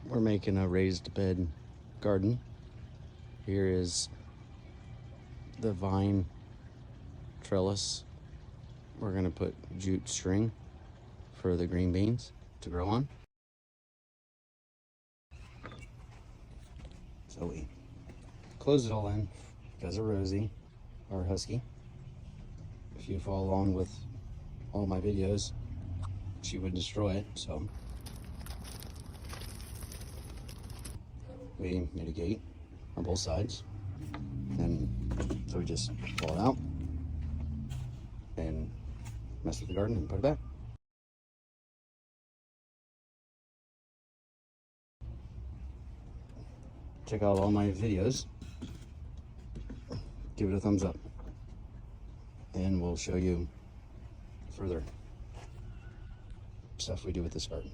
We're making a raised bed garden. Here is the vine trellis. We're gonna put jute string for the green beans to grow on. So we close it all in because of Rosie, our husky. If you follow along with all my videos, she would destroy it, so we made a gate on both sides, and so we just pull it out and mess with the garden and put it back. Check out all my videos, give it a thumbs up, and we'll show you further stuff we do with this garden.